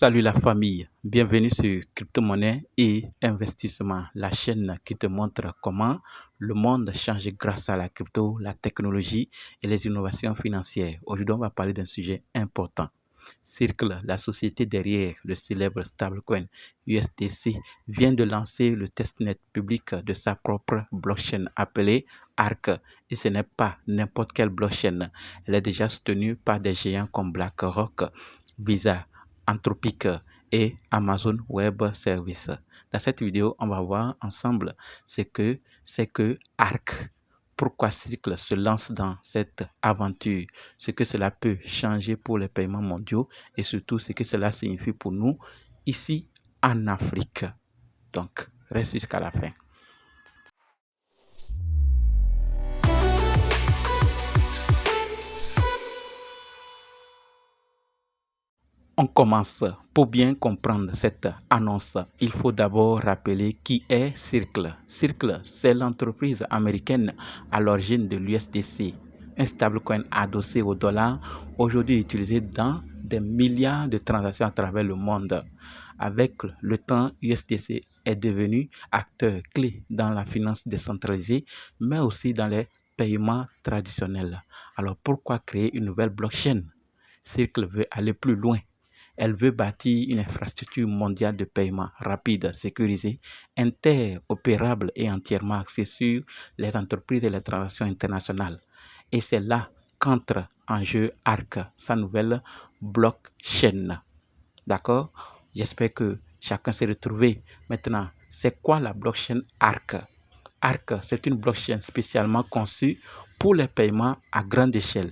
Salut la famille, bienvenue sur Crypto-monnaie et investissement, la chaîne qui te montre comment le monde change grâce à la crypto, la technologie et les innovations financières. Aujourd'hui, on va parler d'un sujet important. Circle, la société derrière le célèbre stablecoin USDC, vient de lancer le testnet public de sa propre blockchain appelée ARC. Et ce n'est pas n'importe quelle blockchain. Elle est déjà soutenue par des géants comme BlackRock, Visa, Anthropic et Amazon Web Services. Dans cette vidéo, on va voir ensemble ce que c'est que ARC. Pourquoi Circle se lance dans cette aventure, ce que cela peut changer pour les paiements mondiaux et surtout ce que cela signifie pour nous ici en Afrique. Donc, reste jusqu'à la fin. On commence. Pour bien comprendre cette annonce, il faut d'abord rappeler qui est Circle. Circle, c'est l'entreprise américaine à l'origine de l'USDC, un stablecoin adossé au dollar, aujourd'hui utilisé dans des milliards de transactions à travers le monde. Avec le temps, USDC est devenu acteur clé dans la finance décentralisée, mais aussi dans les paiements traditionnels. Alors pourquoi créer une nouvelle blockchain? Circle veut aller plus loin. Elle veut bâtir une infrastructure mondiale de paiement rapide, sécurisée, interopérable et entièrement axée sur les entreprises et les transactions internationales. Et c'est là qu'entre en jeu ARC, sa nouvelle blockchain. D'accord? J'espère que chacun s'est retrouvé. Maintenant, c'est quoi la blockchain ARC? ARC, c'est une blockchain spécialement conçue pour les paiements à grande échelle.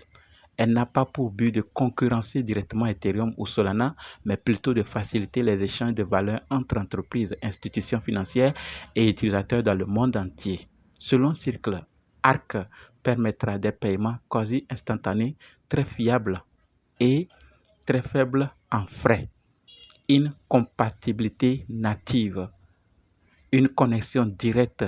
Elle n'a pas pour but de concurrencer directement Ethereum ou Solana, mais plutôt de faciliter les échanges de valeurs entre entreprises, institutions financières et utilisateurs dans le monde entier. Selon Circle, ARC permettra des paiements quasi instantanés, très fiables et très faibles en frais, une compatibilité native, une connexion directe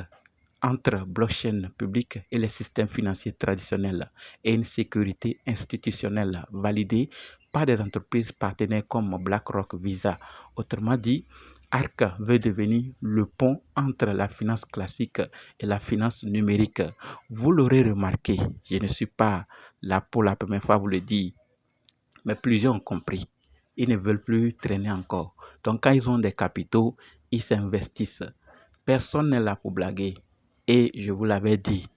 entre blockchain public et les systèmes financiers traditionnels et une sécurité institutionnelle validée par des entreprises partenaires comme BlackRock, Visa. Autrement dit, ARC veut devenir le pont entre la finance classique et la finance numérique. Vous l'aurez remarqué, je ne suis pas là pour la première fois vous le dire, mais plusieurs ont compris. Ils ne veulent plus traîner encore. Donc quand ils ont des capitaux, ils s'investissent. Personne n'est là pour blaguer. Et je vous l'avais dit,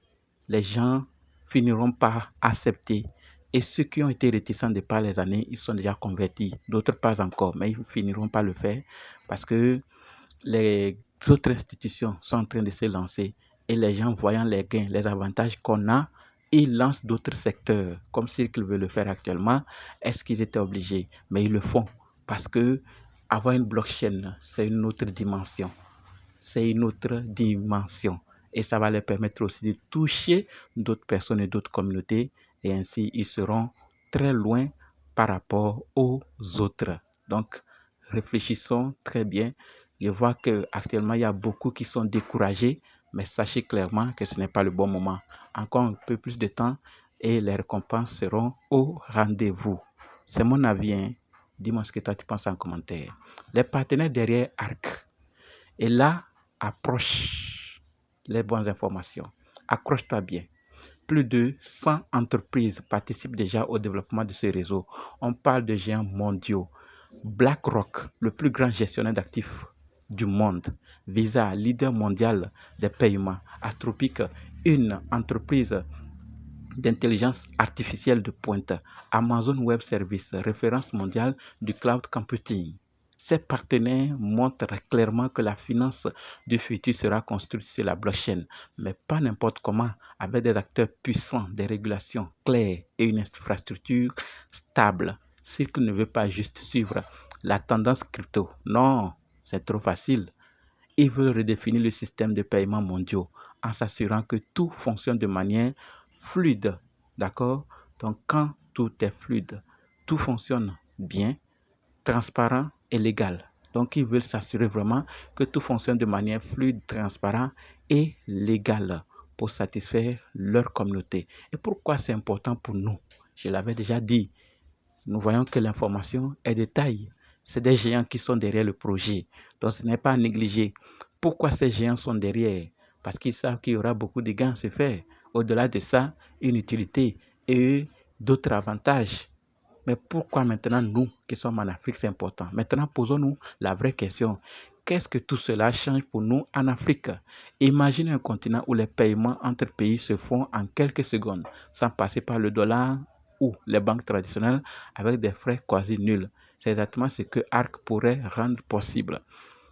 les gens finiront par accepter. Et ceux qui ont été réticents de par les années, ils sont déjà convertis. D'autres pas encore, mais ils finiront par le faire parce que les autres institutions sont en train de se lancer. Et les gens voyant les gains, les avantages qu'on a, ils lancent d'autres secteurs. Comme Circle veut le faire actuellement, est-ce qu'ils étaient obligés? Mais ils le font parce que avoir une blockchain, c'est une autre dimension. C'est une autre dimension. Et ça va leur permettre aussi de toucher d'autres personnes et d'autres communautés. Et ainsi, ils seront très loin par rapport aux autres. Donc, réfléchissons très bien. Je vois qu'actuellement, il y a beaucoup qui sont découragés. Mais sachez clairement que ce n'est pas le bon moment. Encore un peu plus de temps et les récompenses seront au rendez-vous. C'est mon avis. Hein? Dis-moi ce que toi tu penses en commentaire. Les partenaires derrière ARC. Et là, approche les bonnes informations. Accroche-toi bien. Plus de 100 entreprises participent déjà au développement de ce réseau. On parle de géants mondiaux. BlackRock, le plus grand gestionnaire d'actifs du monde. Visa, leader mondial des paiements. Anthropic, une entreprise d'intelligence artificielle de pointe. Amazon Web Services, référence mondiale du cloud computing. Ces partenaires montrent clairement que la finance du futur sera construite sur la blockchain, mais pas n'importe comment, avec des acteurs puissants, des régulations claires et une infrastructure stable. Circle ne veut pas juste suivre la tendance crypto. Non, c'est trop facile. Ils veulent redéfinir le système de paiement mondiaux en s'assurant que tout fonctionne de manière fluide. D'accord? Donc, quand tout est fluide, tout fonctionne bien, transparent et légal. Donc, ils veulent s'assurer vraiment que tout fonctionne de manière fluide, transparente et légale pour satisfaire leur communauté. Et pourquoi c'est important pour nous? Je l'avais déjà dit. Nous voyons que l'information est de taille. C'est des géants qui sont derrière le projet. Donc, ce n'est pas à négliger. Pourquoi ces géants sont derrière? Parce qu'ils savent qu'il y aura beaucoup de gains à se faire. Au-delà de ça, une utilité et d'autres avantages. Mais pourquoi maintenant nous qui sommes en Afrique, c'est important? Maintenant, posons-nous la vraie question. Qu'est-ce que tout cela change pour nous en Afrique? Imaginez un continent où les paiements entre pays se font en quelques secondes, sans passer par le dollar ou les banques traditionnelles avec des frais quasi nuls. C'est exactement ce que ARC pourrait rendre possible.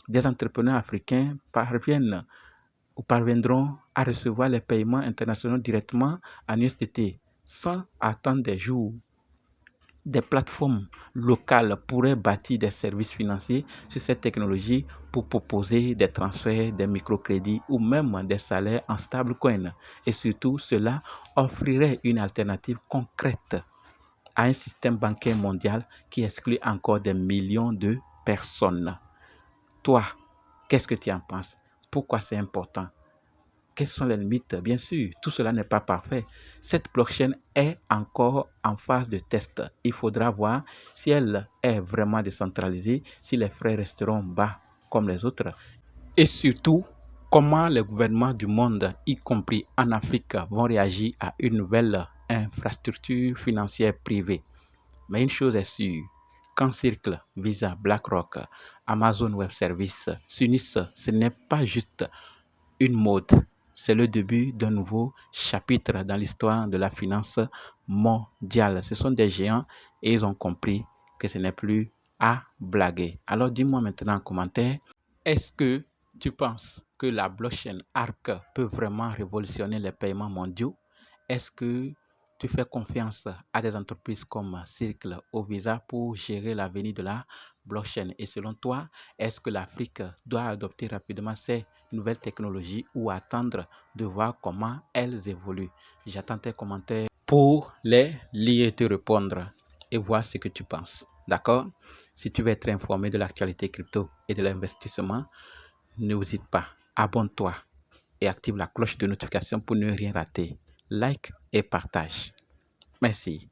Des entrepreneurs africains parviennent ou parviendront à recevoir les paiements internationaux directement en USDT sans attendre des jours. Des plateformes locales pourraient bâtir des services financiers sur cette technologie pour proposer des transferts, des microcrédits ou même des salaires en stablecoin. Et surtout, cela offrirait une alternative concrète à un système bancaire mondial qui exclut encore des millions de personnes. Toi, qu'est-ce que tu en penses? Pourquoi c'est important? Quelles sont les limites? Bien sûr, tout cela n'est pas parfait. Cette blockchain est encore en phase de test. Il faudra voir si elle est vraiment décentralisée, si les frais resteront bas comme les autres. Et surtout, comment les gouvernements du monde, y compris en Afrique, vont réagir à une nouvelle infrastructure financière privée. Mais une chose est sûre, quand Circle, Visa, BlackRock, Amazon Web Services s'unissent, ce n'est pas juste une mode, c'est le début d'un nouveau chapitre dans l'histoire de la finance mondiale. Ce sont des géants et ils ont compris que ce n'est plus à blaguer. Alors dis-moi maintenant en commentaire, est-ce que tu penses que la blockchain ARC peut vraiment révolutionner les paiements mondiaux? Est-ce que tu fais confiance à des entreprises comme Circle ou Visa pour gérer l'avenir de la blockchain? Et selon toi, est-ce que l'Afrique doit adopter rapidement ces nouvelles technologies ou attendre de voir comment elles évoluent? J'attends tes commentaires pour les lire et te répondre et voir ce que tu penses. D'accord? Si tu veux être informé de l'actualité crypto et de l'investissement, n'hésite pas, abonne-toi et active la cloche de notification pour ne rien rater. Like et partage. Merci.